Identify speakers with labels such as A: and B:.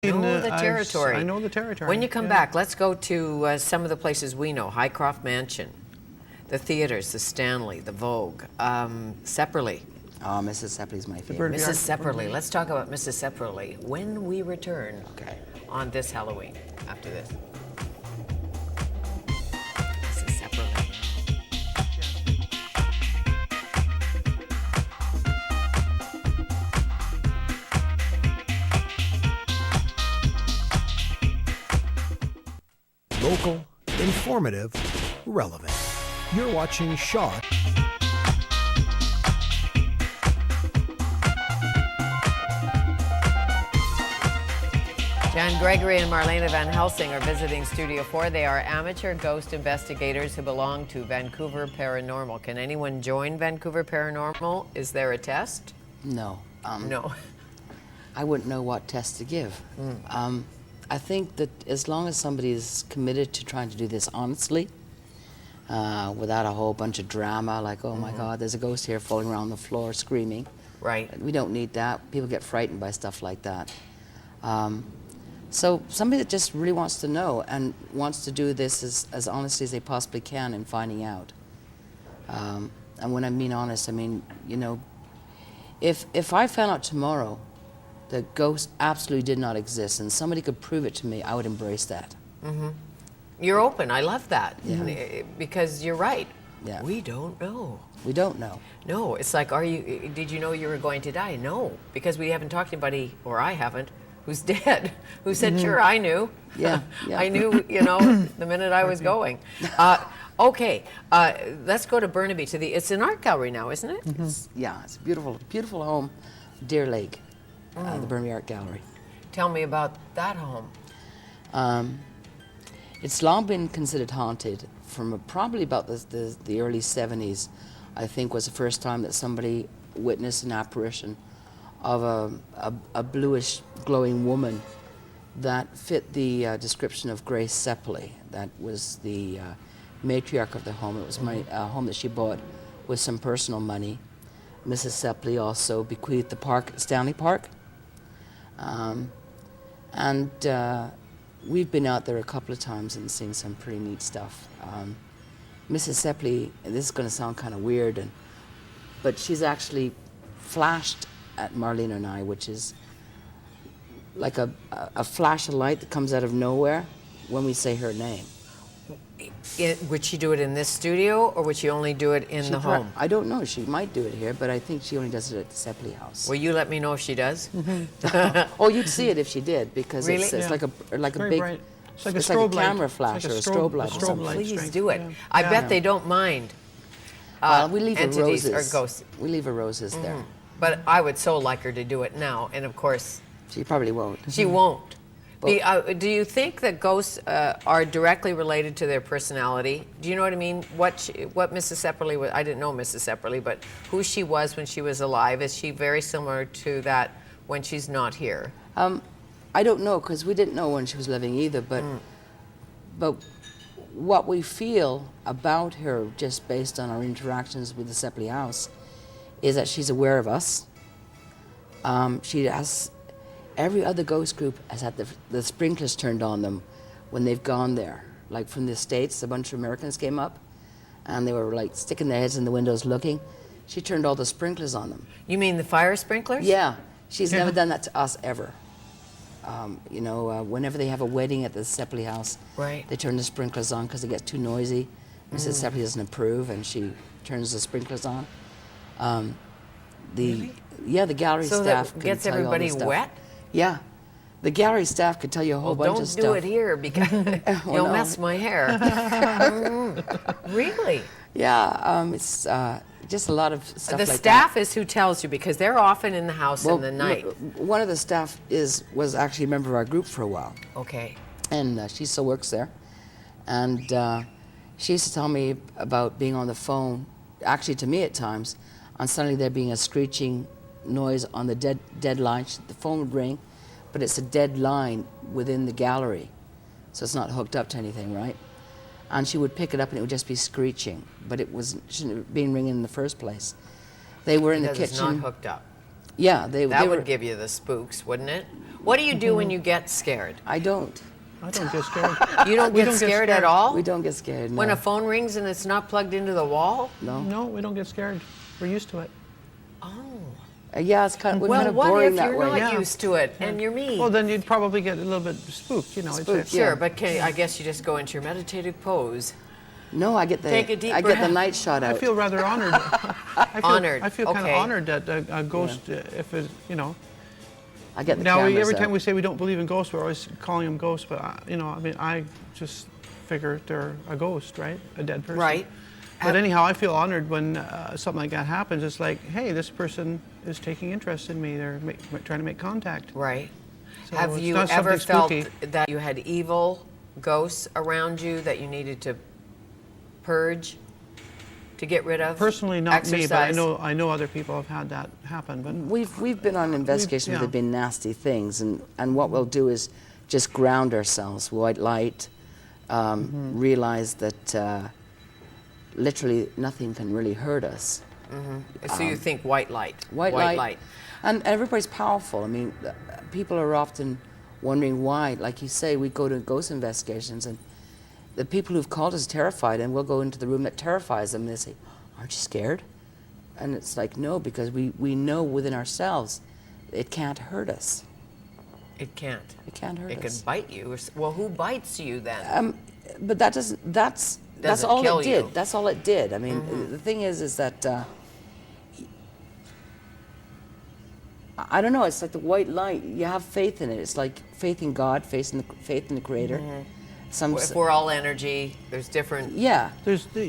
A: Know the territory.
B: I know the territory.
A: When you come back, let's go to some of the places we know. Highcroft Mansion, the theaters, the Stanley, the Vogue, Sepperly.
C: Oh, Mrs. Sepperly's my favorite.
A: Mrs. Sepperly. Let's talk about Mrs. Sepperly when we return on this Halloween after this. Mrs. Sepperly.
D: Local, informative, relevant. You're watching Shaw.
A: Jan Gregory and Marlena Van Helsing are visiting Studio 4. They are amateur ghost investigators who belong to Vancouver Paranormal. Can anyone join Vancouver Paranormal? Is there a test?
C: No.
A: No.
C: I wouldn't know what test to give. I think that as long as somebody is committed to trying to do this honestly, without a whole bunch of drama, like, oh my God, there's a ghost here falling around the floor screaming.
A: Right.
C: We don't need that. People get frightened by stuff like that. So somebody that just really wants to know and wants to do this as honestly as they possibly can in finding out. And when I mean honest, I mean, you know, if I found out tomorrow that ghosts absolutely did not exist and somebody could prove it to me, I would embrace that.
A: You're open. I love that.
C: Yeah.
A: Because you're right.
C: Yeah.
A: We don't know.
C: We don't know.
A: No, it's like, did you know you were going to die? No, because we haven't talked to anybody, or I haven't, who's dead, who said, sure, I knew.
C: Yeah, yeah.
A: I knew, you know, the minute I was going. Okay, let's go to Burnaby, it's an art gallery now, isn't it?
C: Yeah, it's a beautiful, beautiful home, Deer Lake, the Burnaby Art Gallery.
A: Tell me about that home.
C: It's long been considered haunted from probably about the early 70s, I think, was the first time that somebody witnessed an apparition of a bluish glowing woman that fit the description of Grace Sepperly. That was the matriarch of the home. It was a home that she bought with some personal money. Mrs. Sepperly also bequeathed the park, Stanley Park. We've been out there a couple of times and seen some pretty neat stuff. Mrs. Sepperly, this is going to sound kind of weird, but she's actually flashed at Marlena and I, which is like a flash of light that comes out of nowhere when we say her name.
A: Would she do it in this studio, or would she only do it in the home?
C: I don't know. She might do it here, but I think she only does it at the Sepperly house.
A: Will you let me know if she does?
C: Oh, you'd see it if she did, because
A: really?
C: it's like a big...
B: Bright. It's like
C: it's
B: a strobe
C: like a camera
B: light.
C: flash
B: It's
C: or a strobe light.
B: strobe light
A: Please
B: strength.
A: do it.
B: Yeah.
A: I bet they don't mind.
C: Well, we leave her
A: entities
C: roses.
A: or ghosts.
C: We leave her roses there.
A: But I would so like her to do it now, and of course,
C: She probably won't.
A: she won't. Do you think that ghosts are directly related to their personality? Do you know what I mean? What Mrs. Sepperly was, I didn't know Mrs. Sepperly, but who she was when she was alive, is she very similar to that when she's not here?
C: I don't know, because we didn't know when she was living either, but what we feel about her, just based on our interactions with the Sepperly house, is that she's aware of us. She has... Every other ghost group has had the sprinklers turned on them when they've gone there. Like from the States, a bunch of Americans came up, and they were like sticking their heads in the windows looking. She turned all the sprinklers on them.
A: You mean the fire sprinklers?
C: Yeah, she's never done that to us ever. You know, whenever they have a wedding at the Sepperly house, they turn the sprinklers on because it gets too noisy. Mrs. Sepperly doesn't approve, and she turns the sprinklers on.
A: Really?
C: Yeah, the gallery
A: so
C: staff
A: that
C: can
A: gets
C: tell you all
A: everybody
C: this stuff.
A: wet?
C: Yeah, the gallery staff could tell you a whole bunch of stuff.
A: Don't do it here because you'll mess my hair. Really?
C: Yeah, it's just a lot of stuff like that.
A: The staff is who tells you, because they're often in the house in the night.
C: One of the staff was actually a member of our group for a while.
A: Okay.
C: And she still works there. And she used to tell me about being on the phone, actually to me at times, and suddenly there being a screeching noise on the dead line. The phone would ring, but it's a dead line within the gallery, so it's not hooked up to anything, right? And she would pick it up and it would just be screeching, but shouldn't have been ringing in the first place. They were in the kitchen.
A: It's not hooked up.
C: Yeah,
A: that would give you the spooks, wouldn't it? What do you do when you get scared?
C: I don't.
B: I don't get scared.
A: You don't
B: We
A: get
B: don't get
A: scared
B: scared.
A: at all?
C: We don't get scared. No.
A: When a phone rings and it's not plugged into the wall?
C: No.
B: No, we don't get scared. We're used to it.
C: Yeah, it's kind of, we're
A: Well,
C: kind of
A: what
C: boring
A: if
C: that
A: you're
C: way.
A: not
B: Yeah.
A: used to it and you're me?
B: Well, then you'd probably get a little bit spooked, you know.
C: Spooked,
A: Sure,
C: yeah.
A: but I guess you just go into your meditative pose.
C: No, I get the
A: Take a deep
C: I get the
A: breath.
C: night shot out.
B: I feel rather honored.
A: Honored,
B: I feel kind
A: okay.
B: of honored that a ghost, if it, you know.
C: I get the
B: Now,
C: cameras
B: every
C: out.
B: time we say we don't believe in ghosts, we're always calling them ghosts. But you know, I mean, I just figure they're a ghost, right? A dead person.
A: Right.
B: But anyhow, I feel honored when something like that happens. It's like, hey, this person is taking interest in me. They're trying to make contact.
A: Right.
B: So
A: Have
B: it's
A: you
B: not
A: ever
B: something
A: felt
B: spooky.
A: that you had evil ghosts around you that you needed to purge, to get rid of?
B: Personally, not me, but
A: Exercise?
B: I know other people have had that happen. But
C: We've been on investigation where
B: yeah.
C: there've been nasty things, and what we'll do is just ground ourselves, white light, realize that literally nothing can really hurt us.
A: So you think white light.
C: White light. And everybody's powerful. I mean, people are often wondering why. Like you say, we go to ghost investigations, and the people who've called us terrified, and we'll go into the room that terrifies them, and they say, aren't you scared? And it's like, no, because we know within ourselves it can't hurt us.
A: It can't.
C: It can't hurt
A: It
C: us.
A: could bite you. Well, who bites you then?
C: But that doesn't. That's
A: Doesn't
C: all
A: kill
C: it did.
A: you.
C: That's all it did. I mean, the thing is that I don't know. It's like the white light. You have faith in it. It's like faith in God, faith in the Creator.
A: If we're all energy, there's different
C: Yeah.
B: there's the